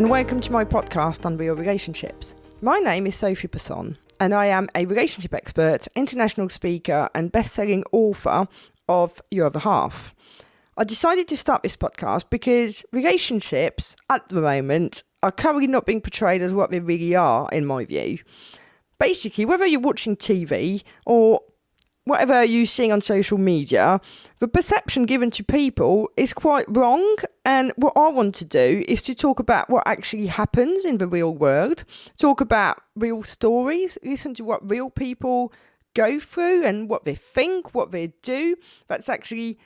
and welcome to my podcast on real relationships. My name is Sophie Passon, and I am a relationship expert, international speaker, and best-selling author of Your Other Half. I decided to start this podcast because relationships, at the moment, are currently not being portrayed as what they really are, in my view. Basically, whether you're watching TV or whatever you see on social media, the perception given to people is quite wrong. And what I want to do is to talk about what actually happens in the real world, talk about real stories, listen to what real people go through and what they think, what they do. That's actually,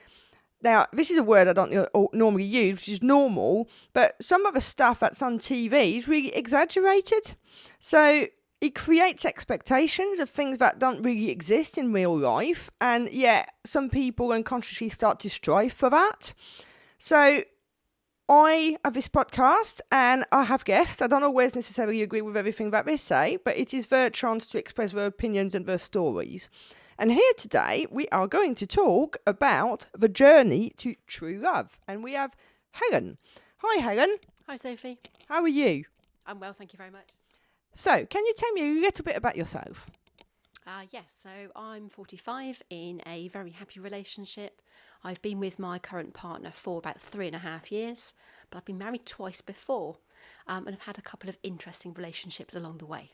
now, this is a word I don't normally use, which is normal, but some of the stuff that's on TV is really exaggerated. So it creates expectations of things that don't really exist in real life, and yet some people unconsciously start to strive for that. So I have this podcast and I have guests. I don't always necessarily agree with everything that they say, but it is their chance to express their opinions and their stories. And here today we are going to talk about the journey to true love. And we have Helen. Hi, Helen. Hi, Sophie. How are you? I'm well, thank you very much. So, can you tell me a little bit about yourself? Yes, so I'm 45 in a very happy relationship. I've been with my current partner for about 3.5 years, but I've been married twice before, and I've had a couple of interesting relationships along the way.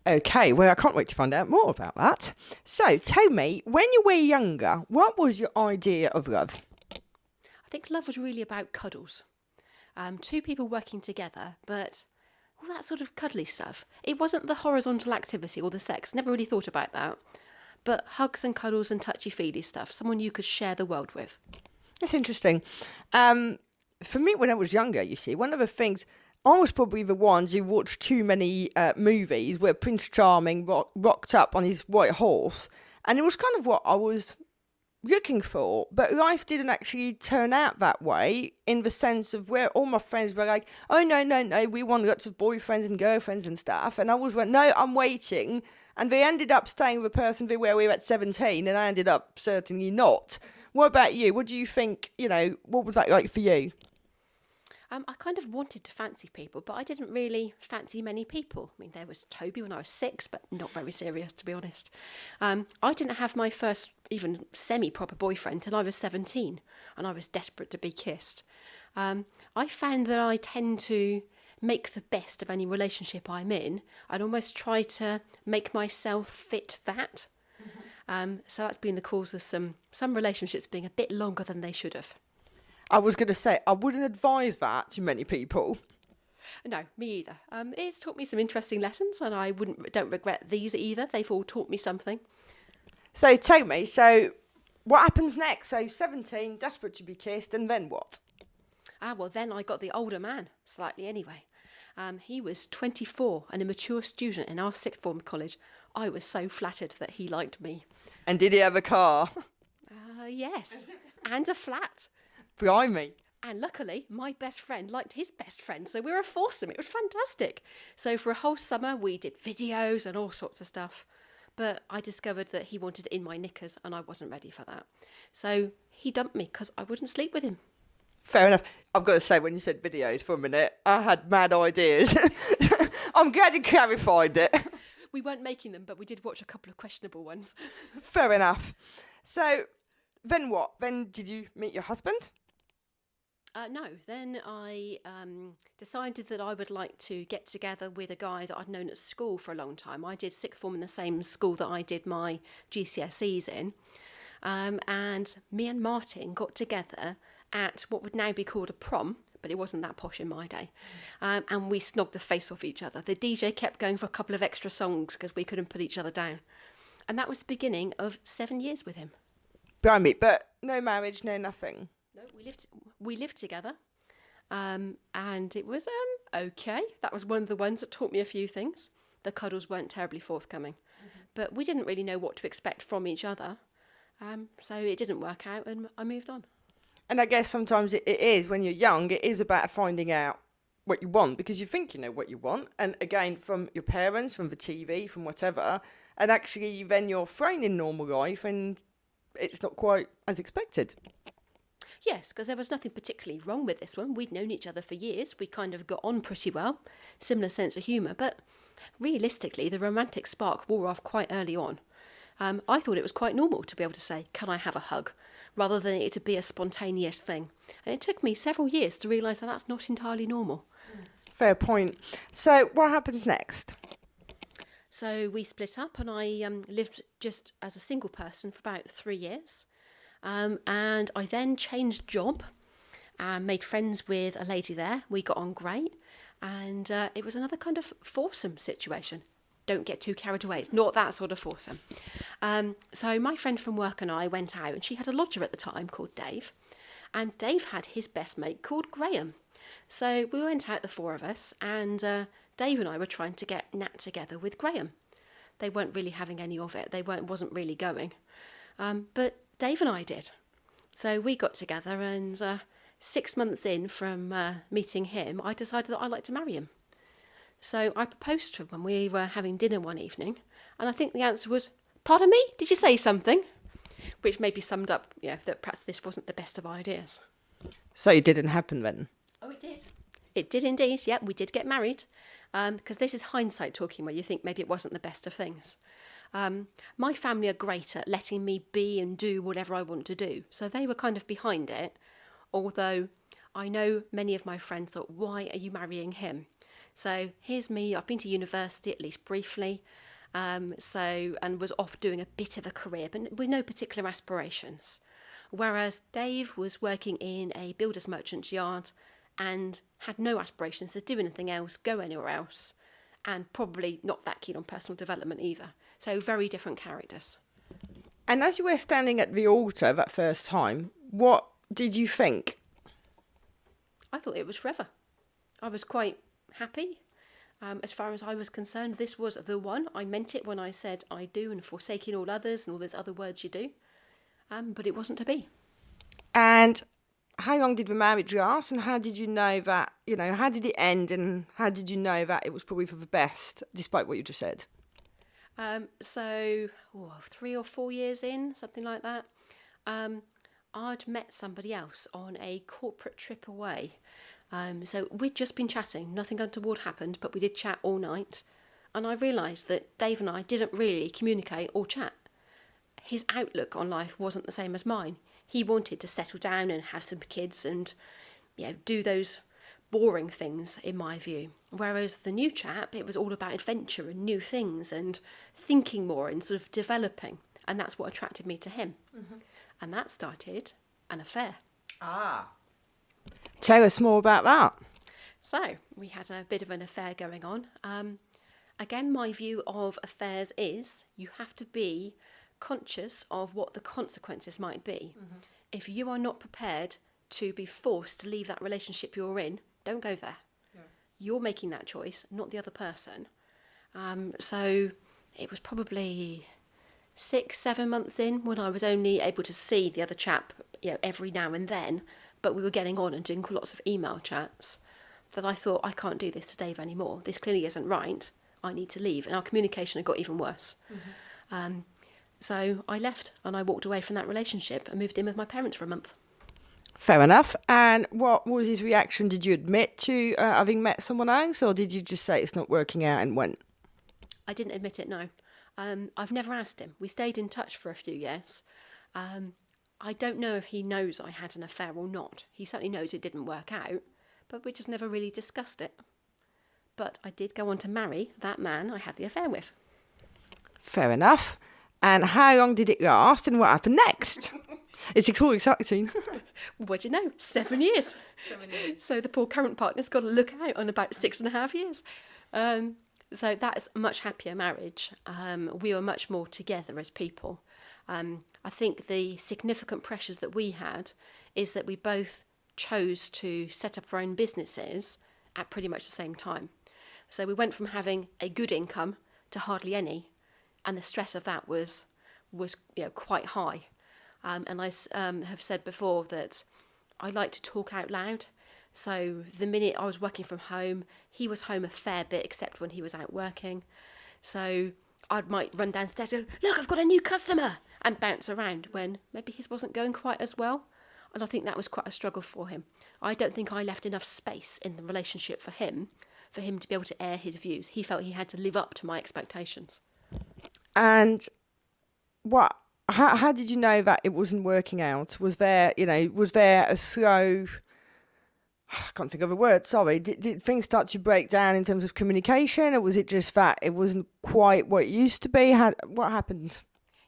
Okay, well, I can't wait to find out more about that. So, tell me, when you were younger, what was your idea of love? I think love was really about cuddles. Two people working together, but all that sort of cuddly stuff. It wasn't the horizontal activity or the sex, never really thought about that. But hugs and cuddles and touchy-feely stuff, someone you could share the world with. That's interesting. For me, when I was younger, you see, one of the things, I was probably the ones who watched too many movies where Prince Charming rocked up on his white horse. And it was kind of what I was looking for, but life didn't actually turn out that way, in the sense of where all my friends were like, oh no, we want lots of boyfriends and girlfriends and stuff, and I was like, no, I'm waiting, and they ended up staying with the person they were with at 17, and I ended up certainly not. What about you? What do you think, what was that like for you? I kind of wanted to fancy people, but I didn't really fancy many people. I mean, there was Toby when I was 6, but not very serious, to be honest. I didn't have my first even semi-proper boyfriend till I was 17, and I was desperate to be kissed. I found that I tend to make the best of any relationship I'm in. I'd almost try to make myself fit that. Mm-hmm. So that's been the cause of some relationships being a bit longer than they should have. I was going to say, I wouldn't advise that to many people. No, me either. It's taught me some interesting lessons, and I don't regret these either. They've all taught me something. So tell me, what happens next? So 17, desperate to be kissed, and then what? Well, then I got the older man, slightly anyway. He was 24 and a mature student in our sixth form college. I was so flattered that he liked me. And did he have a car? Yes, and a flat. Blimey. And luckily, my best friend liked his best friend, so we were a foursome. It was fantastic. So for a whole summer, we did videos and all sorts of stuff. But I discovered that he wanted in my knickers, and I wasn't ready for that. So he dumped me because I wouldn't sleep with him. Fair enough. I've got to say, when you said videos for a minute, I had mad ideas. I'm glad you clarified it. We weren't making them, but we did watch a couple of questionable ones. Fair enough. So then what? Then did you meet your husband? No, then I decided that I would like to get together with a guy that I'd known at school for a long time. I did sixth form in the same school that I did my GCSEs in. And me and Martin got together at what would now be called a prom, but it wasn't that posh in my day. And we snogged the face off each other. The DJ kept going for a couple of extra songs because we couldn't put each other down. And that was the beginning of 7 years with him. Blimey, but no marriage, no nothing. No, we lived together, and it was okay. That was one of the ones that taught me a few things. The cuddles weren't terribly forthcoming, but we didn't really know what to expect from each other, so it didn't work out, and I moved on. And I guess sometimes it is, when you're young, it is about finding out what you want, because you think you know what you want, and again, from your parents, from the TV, from whatever, and actually then you're thrown in normal life, and it's not quite as expected. Yes, because there was nothing particularly wrong with this one. We'd known each other for years. We kind of got on pretty well, similar sense of humour. But realistically, the romantic spark wore off quite early on. I thought it was quite normal to be able to say, "Can I have a hug?" rather than it to be a spontaneous thing. And it took me several years to realise that that's not entirely normal. Fair point. So what happens next? So we split up, and I lived just as a single person for about 3 years. And I then changed job and made friends with a lady there. We got on great. And it was another kind of foursome situation. Don't get too carried away. It's not that sort of foursome. So my friend from work and I went out, and she had a lodger at the time called Dave. And Dave had his best mate called Graham. So we went out, the four of us, and Dave and I were trying to get Nat together with Graham. They weren't really having any of it. Wasn't really going. But Dave and I did. So we got together, and 6 months in from meeting him, I decided that I'd like to marry him. So I proposed to him when we were having dinner one evening, and I think the answer was, "Pardon me, did you say something?" Which maybe summed up, that perhaps this wasn't the best of ideas. So it didn't happen then? Oh, it did. It did indeed, yeah, we did get married, because this is hindsight talking, where you think maybe it wasn't the best of things. My family are great at letting me be and do whatever I want to do, so they were kind of behind it, although I know many of my friends thought, "Why are you marrying him?" So here's me, I've been to university, at least briefly, and was off doing a bit of a career, but with no particular aspirations. Whereas Dave was working in a builder's merchant's yard and had no aspirations to do anything else, go anywhere else, and probably not that keen on personal development either. So very different characters. And as you were standing at the altar that first time, what did you think? I thought it was forever. I was quite happy. As far as I was concerned, this was the one. I meant it when I said "I do" and "forsaking all others" and all those other words you do. But it wasn't to be. And how long did the marriage last, and how did you know that, how did it end, and how did you know that it was probably for the best, despite what you just said? 3 or 4 years in, something like that, I'd met somebody else on a corporate trip away. So we'd just been chatting, nothing untoward happened, but we did chat all night. And I realised that Dave and I didn't really communicate or chat. His outlook on life wasn't the same as mine. He wanted to settle down and have some kids and, do those boring things, in my view. Whereas the new chap, it was all about adventure and new things and thinking more and sort of developing. And that's what attracted me to him. Mm-hmm. And that started an affair. Tell us more about that. So we had a bit of an affair going on. Again, my view of affairs is you have to be conscious of what the consequences might be. Mm-hmm. If you are not prepared to be forced to leave that relationship you're in, don't go there. Yeah. You're making that choice, not the other person. So it was probably 6-7 months in when I was only able to see the other chap, every now and then, but we were getting on and doing lots of email chats, that I thought, I can't do this to Dave anymore. This clearly isn't right. I need to leave. And our communication had got even worse. Mm-hmm. So I left and I walked away from that relationship and moved in with my parents for a month. Fair enough. And what was his reaction? Did you admit to having met someone else, or did you just say it's not working out and went? I didn't admit it, no. I've never asked him. We stayed in touch for a few years. I don't know if he knows I had an affair or not. He certainly knows it didn't work out, but we just never really discussed it. But I did go on to marry that man I had the affair with. Fair enough. And how long did it last, and what happened next? It's all exciting. What do you know? 7 years. 7 years. So the poor current partner's got to look out on about 6.5 years. So that's a much happier marriage. We were much more together as people. I think the significant pressures that we had is that we both chose to set up our own businesses at pretty much the same time. So we went from having a good income to hardly any, and the stress of that was quite high. And I have said before that I like to talk out loud. So the minute I was working from home, he was home a fair bit, except when he was out working. So I might run downstairs and go, "Look, I've got a new customer," and bounce around when maybe his wasn't going quite as well. And I think that was quite a struggle for him. I don't think I left enough space in the relationship for him to be able to air his views. He felt he had to live up to my expectations. And how did you know that it wasn't working out? Was there a slow, I can't think of a word, sorry. Did things start to break down in terms of communication, or was it just that it wasn't quite what it used to be? What happened?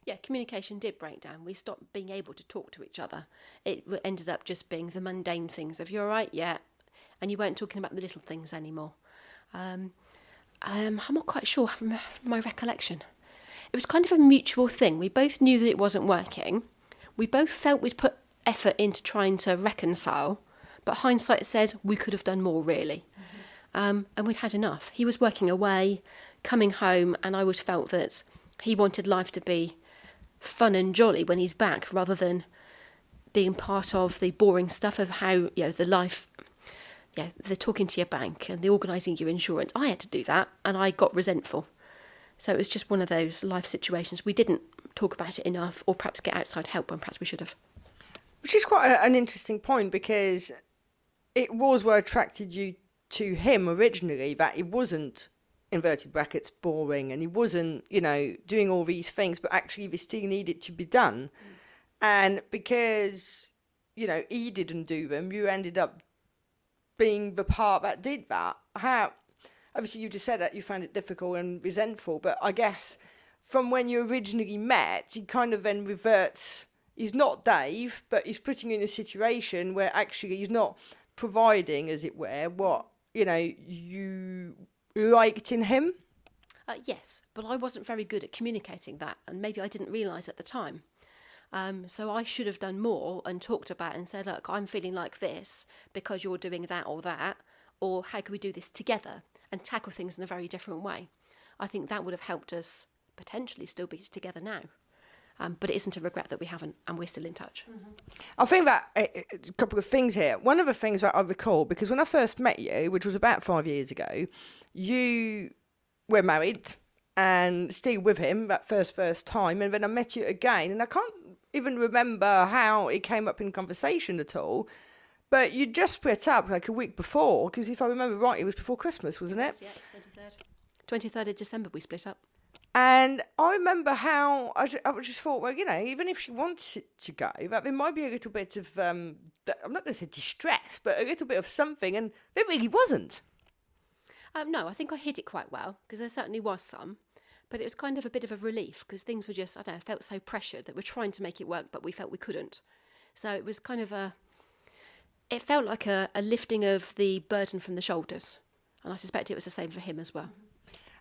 Yeah, communication did break down. We stopped being able to talk to each other. It ended up just being the mundane things of, you're all right? Yeah. And you weren't talking about the little things anymore. I'm not quite sure from my recollection. It was kind of a mutual thing. We both knew that it wasn't working. We both felt we'd put effort into trying to reconcile, but hindsight says we could have done more, really. And we'd had enough. He was working away, coming home, and I always felt that he wanted life to be fun and jolly when he's back, rather than being part of the boring stuff of how, the life, the talking to your bank and the organising your insurance. I had to do that, and I got resentful. So it was just one of those life situations. We didn't talk about it enough, or perhaps get outside help when perhaps we should have. Which is quite an interesting point, because it was what attracted you to him originally, that it wasn't, inverted brackets, boring, and he wasn't, doing all these things, but actually they still needed to be done. And because, he didn't do them, you ended up being the part that did that. Obviously you just said that you found it difficult and resentful, but I guess from when you originally met, he kind of then reverts. He's not Dave, but he's putting you in a situation where actually he's not providing, as it were, what, you liked in him. Yes, but I wasn't very good at communicating that, and maybe I didn't realise at the time. So I should have done more and talked about it and said, look, I'm feeling like this because you're doing that, or how can we do this together and tackle things in a very different way. I think that would have helped us potentially still be together now. But it isn't a regret that we haven't, and we're still in touch. I think that a couple of things here. One of the things that I recall, because when I first met you, which was about 5 years ago, you were married and still with him that first time, and then I met you again, and I can't even remember how it came up in conversation at all, but you just split up like a week before, because if I remember right, it was before Christmas, wasn't it? Yeah, 23rd of December we split up. And I remember how I just thought, well, even if she wanted to go, that there might be a little bit of, I'm not going to say distress, but a little bit of something, and there really wasn't. No, I think I hid it quite well, because there certainly was some, but it was kind of a bit of a relief, because things were just, felt so pressured that we're trying to make it work, but we felt we couldn't. So it was kind of it felt like a lifting of the burden from the shoulders, and I suspect it was the same for him as well.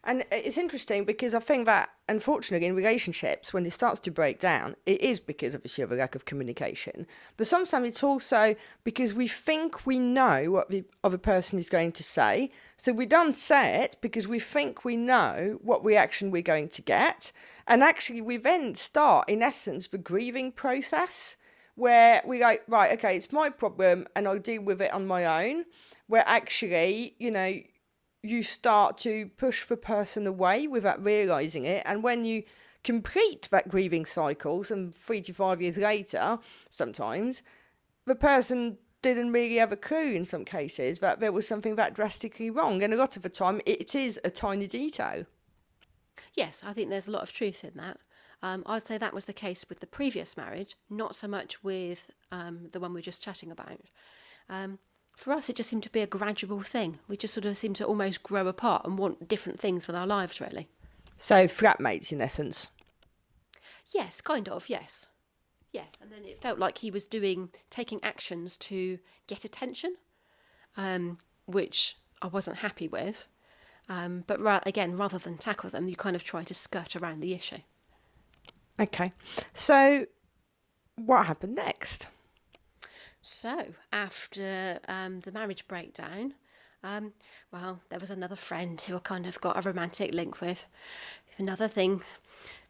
And it's interesting because I think that, unfortunately, in relationships, when it starts to break down, it is because, obviously, of a lack of communication. But sometimes it's also because we think we know what the other person is going to say. So we don't say it because we think we know what reaction we're going to get. And actually, we then start, in essence, the grieving process, where we like, right, okay, it's my problem and I'll deal with it on my own. Where actually, you start to push the person away without realising it. And when you complete that grieving cycle, some 3 to 5 years later, sometimes, the person didn't really have a clue in some cases that there was something that drastically wrong. And a lot of the time, it is a tiny detail. Yes, I think there's a lot of truth in that. I'd say that was the case with the previous marriage, not so much with the one we're just chatting about. For us, it just seemed to be a gradual thing. We just sort of seemed to almost grow apart and want different things with our lives, really. So flatmates, in essence? Yes, kind of, yes. Yes, and then it felt like he was taking actions to get attention, which I wasn't happy with. But again, rather than tackle them, you kind of try to skirt around the issue. Okay. So what happened next? So, after the marriage breakdown, there was another friend who I kind of got a romantic link with. Another thing,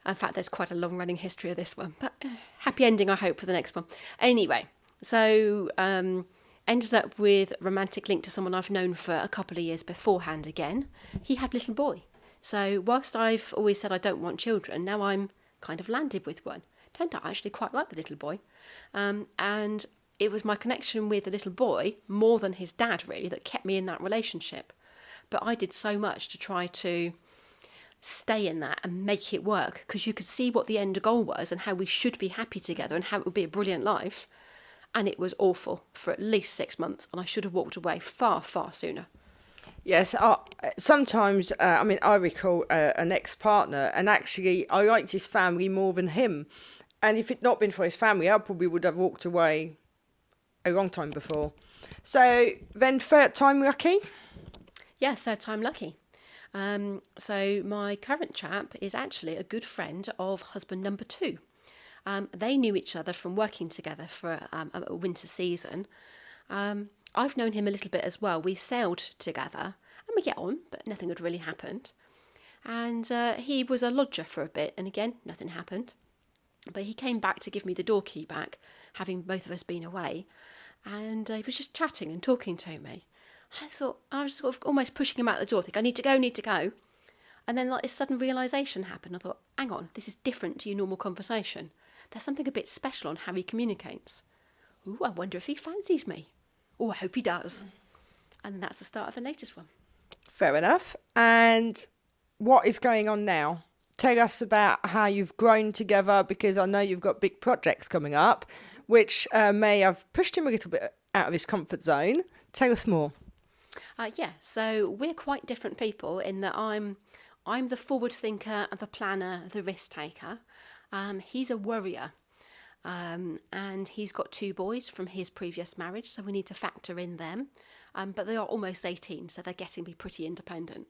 in fact, there's quite a long-running history of this one, but happy ending, I hope, for the next one. Anyway, so ended up with romantic link to someone I've known for a couple of years beforehand again. He had a little boy. So, whilst I've always said I don't want children, now I'm kind of landed with one. Turned out I actually quite like the little boy. And it was my connection with the little boy, more than his dad really, that kept me in that relationship. But I did so much to try to stay in that and make it work, because you could see what the end goal was and how we should be happy together and how it would be a brilliant life. And it was awful for at least 6 months, and I should have walked away far, far sooner. Yes, sometimes, I recall an ex-partner, and actually I liked his family more than him. And if it not been for his family, I probably would have walked away a long time before. So then third time lucky? Yeah, third time lucky. So my current chap is actually a good friend of husband number 2. They knew each other from working together for a winter season. I've known him a little bit as well. We sailed together and we get on, but nothing had really happened. And he was a lodger for a bit, and again, nothing happened. But he came back to give me the door key back, having both of us been away. And he was just chatting and talking to me. I thought, I was sort of almost pushing him out the door, think I need to go. And then like this sudden realisation happened. I thought, hang on, this is different to your normal conversation. There's something a bit special on how he communicates. Ooh, I wonder if he fancies me. Oh, I hope he does. And that's the start of the latest one. Fair enough. And what is going on now? Tell us about how you've grown together, because I know you've got big projects coming up, which may have pushed him a little bit out of his comfort zone. Tell us more. So we're quite different people in that I'm the forward thinker, the planner, the risk taker. He's a worrier. And he's got 2 boys from his previous marriage, so we need to factor in them. But they are almost 18, so they're getting to be pretty independent.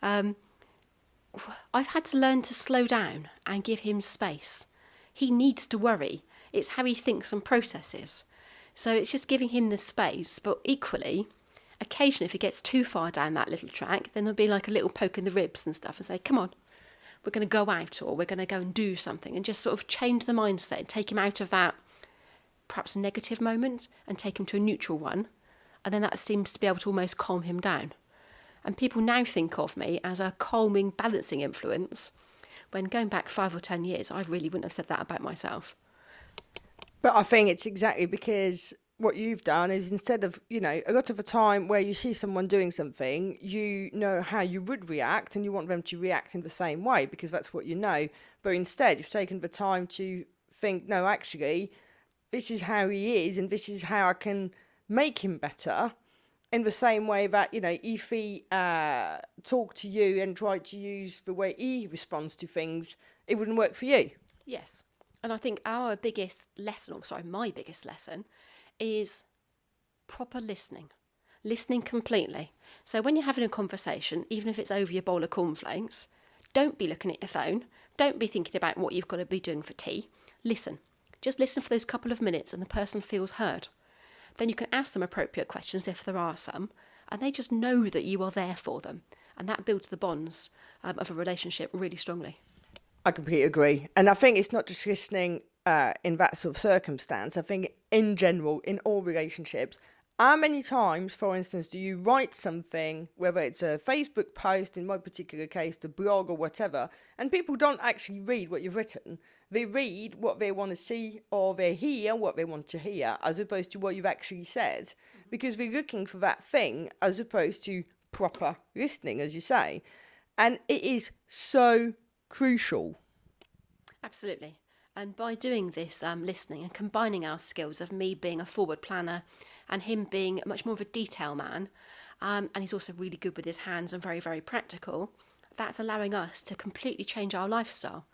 I've had to learn to slow down and give him space. He needs to worry. It's how he thinks and processes. So it's just giving him the space, but equally, occasionally if he gets too far down that little track, then there'll be like a little poke in the ribs and stuff and say, come on, we're going to go out, or we're going to go and do something, and just sort of change the mindset, take him out of that perhaps negative moment and take him to a neutral one. And then that seems to be able to almost calm him down. And people now think of me as a calming, balancing influence, when going back 5 or 10 years, I really wouldn't have said that about myself. But I think it's exactly because what you've done is, instead of, a lot of the time where you see someone doing something, you know how you would react and you want them to react in the same way because that's what you know. But instead, you've taken the time to think, no, actually, this is how he is and this is how I can make him better. In the same way that, if he talked to you and tried to use the way he responds to things, it wouldn't work for you. Yes. And I think my biggest lesson is proper listening. Listening completely. So when you're having a conversation, even if it's over your bowl of cornflakes, don't be looking at your phone. Don't be thinking about what you've got to be doing for tea. Listen. Just listen for those couple of minutes and the person feels heard. Then you can ask them appropriate questions if there are some, and they just know that you are there for them. And that builds the bonds of a relationship really strongly. I completely agree. And I think it's not just listening in that sort of circumstance. I think in general, in all relationships, how many times, for instance, do you write something, whether it's a Facebook post, in my particular case, the blog or whatever, and people don't actually read what you've written. They read what they want to see, or they hear what they want to hear, as opposed to what you've actually said, because they're looking for that thing as opposed to proper listening, as you say. And it is so crucial. Absolutely. And by doing this listening and combining our skills of me being a forward planner and him being much more of a detail man, and he's also really good with his hands and very, very practical, that's allowing us to completely change our lifestyle.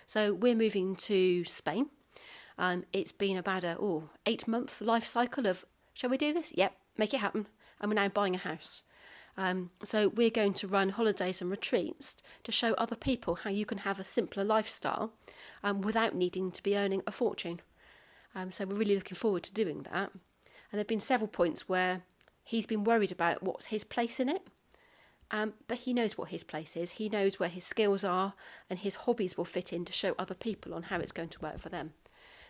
So we're moving to Spain. It's been about a 8-month life cycle of, shall we do this? Yep, make it happen. And we're now buying a house. So we're going to run holidays and retreats to show other people how you can have a simpler lifestyle without needing to be earning a fortune. So we're really looking forward to doing that. And there have been several points where he's been worried about what's his place in it. But he knows what his place is. He knows where his skills are and his hobbies will fit in to show other people on how it's going to work for them.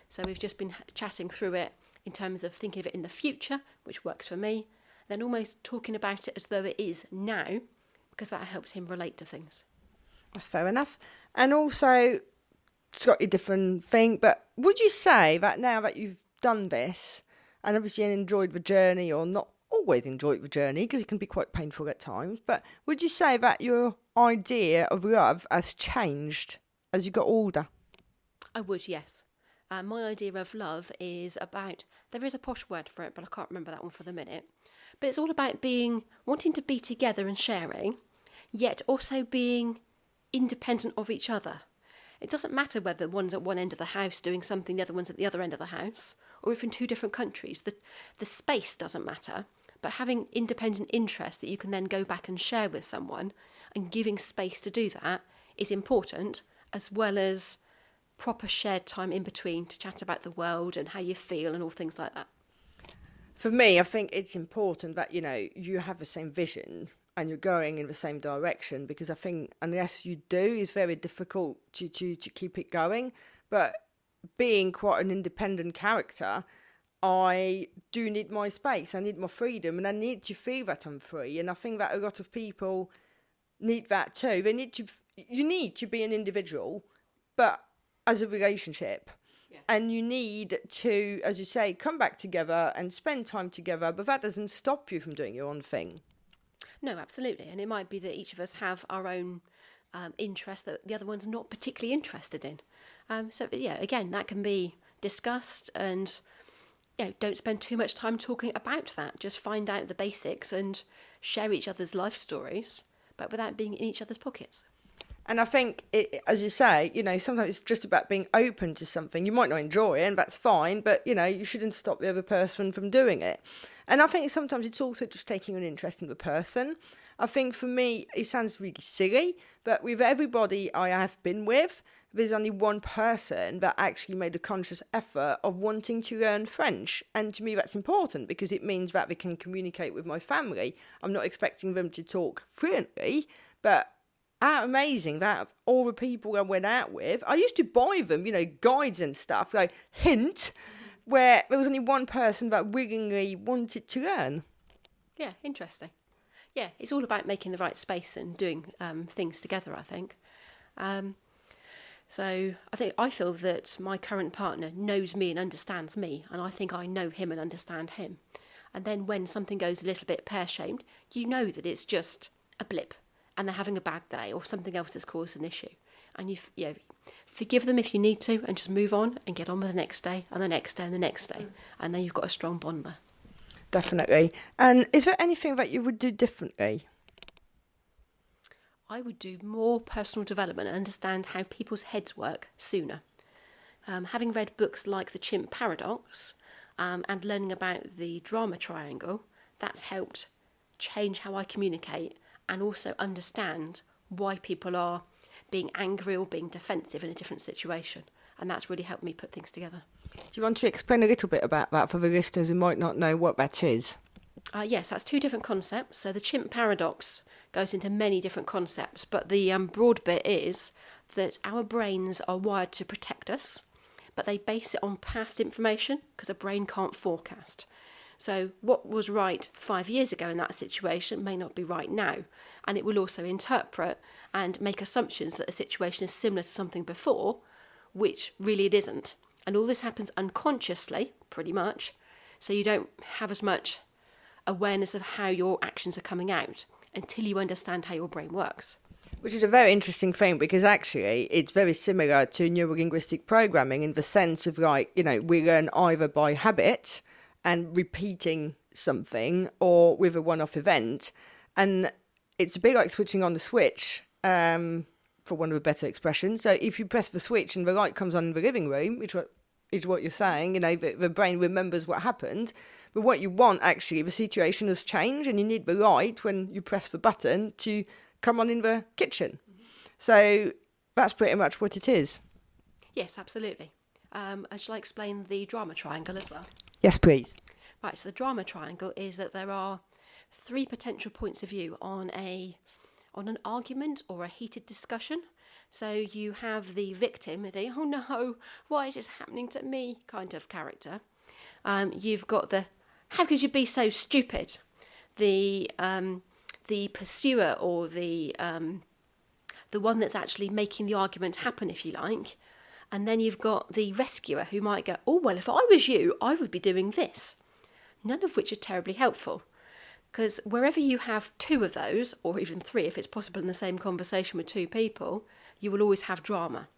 So we've just been chatting through it in terms of thinking of it in the future, which works for me, then almost talking about it as though it is now, because that helps him relate to things. That's fair enough. And also, slightly different thing, but would you say that now that you've done this, and obviously enjoyed the journey, or not always enjoyed the journey because it can be quite painful at times. But would you say that your idea of love has changed as you got older? I would, yes. My idea of love is about, there is a posh word for it, but I can't remember that one for the minute. But it's all about wanting to be together and sharing, yet also being independent of each other. It doesn't matter whether one's at one end of the house doing something, the other one's at the other end of the house, or if in two different countries. The space doesn't matter, but having independent interests that you can then go back and share with someone and giving space to do that is important, as well as proper shared time in between to chat about the world and how you feel and all things like that. For me, I think it's important that, you have the same vision and you're going in the same direction, because I think unless you do, it's very difficult to keep it going. But being quite an independent character, I do need my space, I need my freedom, and I need to feel that I'm free. And I think that a lot of people need that too. You need to be an individual, but as a relationship. Yeah. And you need to, as you say, come back together and spend time together, but that doesn't stop you from doing your own thing. No, absolutely. And it might be that each of us have our own interest that the other one's not particularly interested in. So, yeah, again, that can be discussed, and don't spend too much time talking about that. Just find out the basics and share each other's life stories, but without being in each other's pockets. And I think, as you say, sometimes it's just about being open to something. You might not enjoy it, and that's fine, but, you shouldn't stop the other person from doing it. And I think sometimes it's also just taking an interest in the person. I think for me, it sounds really silly, but with everybody I have been with, there's only one person that actually made a conscious effort of wanting to learn French. And to me, that's important because it means that they can communicate with my family. I'm not expecting them to talk fluently, but how amazing that of all the people I went out with, I used to buy them, guides and stuff, like hint, where there was only one person that willingly wanted to learn. Yeah, interesting. Yeah, it's all about making the right space and doing things together, I think. So I feel that my current partner knows me and understands me, and I think I know him and understand him. And then when something goes a little bit pear-shaped, you know that it's just a blip, and they're having a bad day or something else has caused an issue. And you forgive them if you need to, and just move on and get on with the next day and the next day and the next day. And then you've got a strong bond there. Definitely. And is there anything that you would do differently? I would do more personal development and understand how people's heads work sooner. Having read books like The Chimp Paradox and learning about the drama triangle, that's helped change how I communicate and also understand why people are being angry or being defensive in a different situation. And that's really helped me put things together. Do you want to explain a little bit about that for the listeners who might not know what that is? Yes, that's two different concepts. So the chimp paradox goes into many different concepts, but the broad bit is that our brains are wired to protect us, but they base it on past information because a brain can't forecast. So what was right 5 years ago in that situation may not be right now. And it will also interpret and make assumptions that a situation is similar to something before, which really it isn't. And all this happens unconsciously, pretty much. So you don't have as much awareness of how your actions are coming out until you understand how your brain works. Which is a very interesting thing, because actually it's very similar to neurolinguistic programming in the sense of we learn either by habit and repeating something or with a one-off event. And it's a bit like switching on the switch, for one of a better expression. So if you press the switch and the light comes on in the living room, which is what you're saying, the brain remembers what happened. But what you want, actually, the situation has changed and you need the light when you press the button to come on in the kitchen. Mm-hmm. So that's pretty much what it is. Yes, absolutely. Shall I explain the drama triangle as well? Yes, please. Right, so the drama triangle is that there are 3 potential points of view on an argument or a heated discussion. So you have the victim, the "oh no, why is this happening to me" kind of character. You've got the "how could you be so stupid?" The pursuer, or the one that's actually making the argument happen, if you like. And then you've got the rescuer who might go, "oh well, if I was you, I would be doing this." none of which are terribly helpful. Because wherever you have two of those, or even three if it's possible in the same conversation with two people, you will always have drama.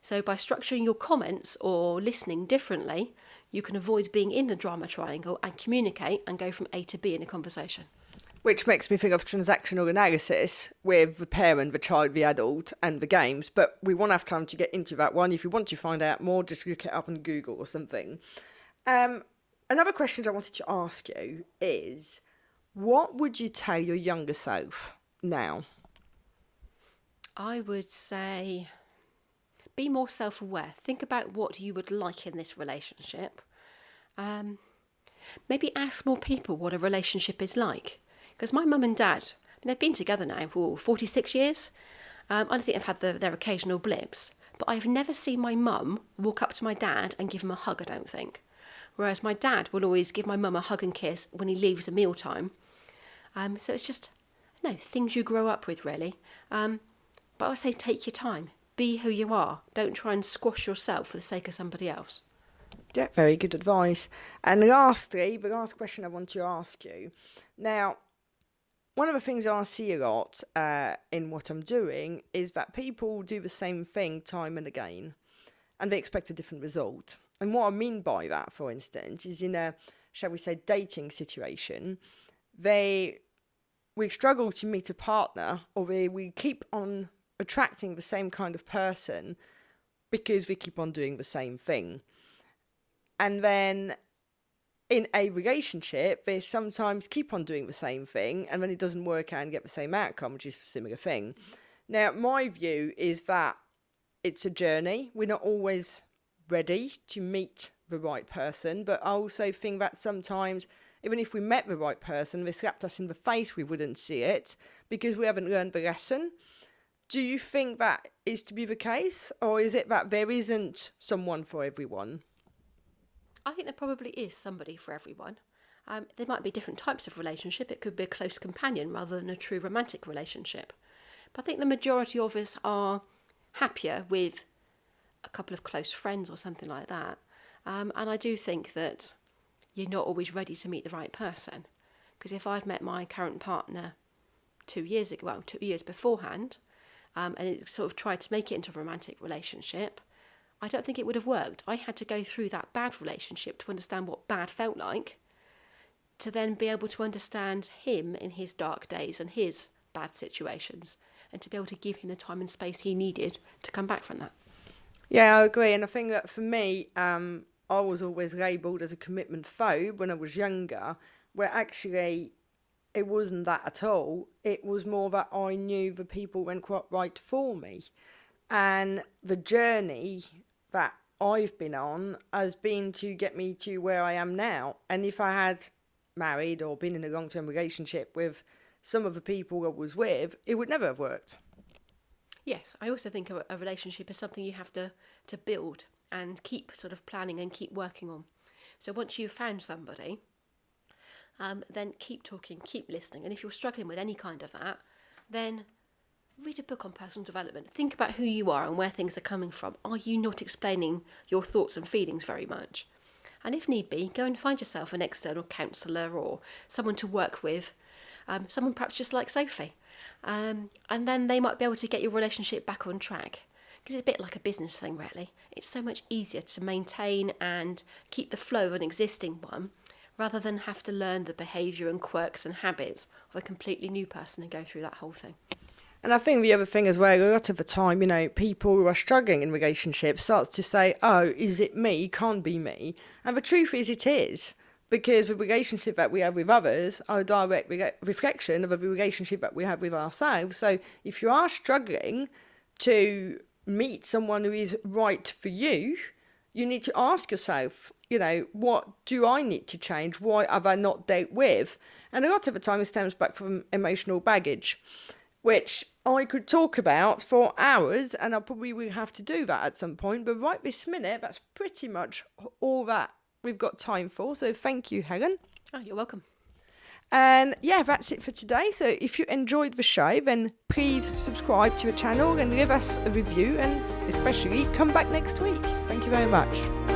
So by structuring your comments or listening differently, you can avoid being in the drama triangle and communicate and go from A to B in a conversation. Which makes me think of transactional analysis with the parent, the child, the adult and the games. But we won't have time to get into that one. If you want to find out more, just look it up on Google or something. Another question I wanted to ask you is, what would you tell your younger self now? I would say be more self-aware. Think about what you would like in this relationship. Maybe ask more people what a relationship is like. Because my mum and dad, they've been together now for 46 years. I don't think I've had their occasional blips. But I've never seen my mum walk up to my dad and give him a hug, I don't think. Whereas my dad will always give my mum a hug and kiss when he leaves at mealtime. So it's just, things you grow up with, really. But I would say take your time. Be who you are. Don't try and squash yourself for the sake of somebody else. Yeah, very good advice. And lastly, the last question I want to ask you. Now, one of the things I see a lot in what I'm doing is that people do the same thing time and again, and they expect a different result. And what I mean by that, for instance, is in a, shall we say, dating situation, we struggle to meet a partner, or we keep on attracting the same kind of person because we keep on doing the same thing. And then in a relationship, they sometimes keep on doing the same thing, and then it doesn't work out and get the same outcome, which is a similar thing. Now, my view is that it's a journey. We're not always ready to meet the right person, but I also think that sometimes, even if we met the right person, they slapped us in the face, we wouldn't see it because we haven't learned the lesson. Do you think that is to be the case, or is it that there isn't someone for everyone? I think there probably is somebody for everyone. There might be different types of relationship. It could be a close companion rather than a true romantic relationship. But I think the majority of us are happier with a couple of close friends or something like that. And I do think that you're not always ready to meet the right person. Because if I'd met my current partner 2 years ago, 2 years beforehand, and it sort of tried to make it into a romantic relationship, I don't think it would have worked. I had to go through that bad relationship to understand what bad felt like, to then be able to understand him in his dark days and his bad situations, and to be able to give him the time and space he needed to come back from that. Yeah, I agree. And I think that for me, I was always labelled as a commitment phobe when I was younger, where actually it wasn't that at all. It was more that I knew the people weren't quite right for me. And the journey that I've been on has been to get me to where I am now. And if I had married or been in a long-term relationship with some of the people I was with, it would never have worked. Yes, I also think a relationship is something you have to build and keep sort of planning and keep working on. So once you've found somebody, then keep talking, keep listening. And if you're struggling with any kind of that, then read a book on personal development. Think about who you are and where things are coming from. Are you not explaining your thoughts and feelings very much? And if need be, go and find yourself an external counsellor or someone to work with, someone perhaps just like Sophie. And then they might be able to get your relationship back on track. Because it's a bit like a business thing, really. It's so much easier to maintain and keep the flow of an existing one rather than have to learn the behaviour and quirks and habits of a completely new person and go through that whole thing. And I think the other thing as well, a lot of the time, people who are struggling in relationships start to say, oh, is it me? Can't be me. And the truth is it is. Because the relationship that we have with others are a direct reflection of a relationship that we have with ourselves. So if you are struggling to meet someone who is right for you, you need to ask yourself, what do I need to change? Why have I not dealt with? And a lot of the time it stems back from emotional baggage, which I could talk about for hours, and I probably will have to do that at some point. But right this minute, that's pretty much all that we've got time for. So thank you, Helen. Oh, you're welcome. And yeah, that's it for today. So if you enjoyed the show, then please subscribe to the channel and leave us a review, and especially come back next week. Thank you very much.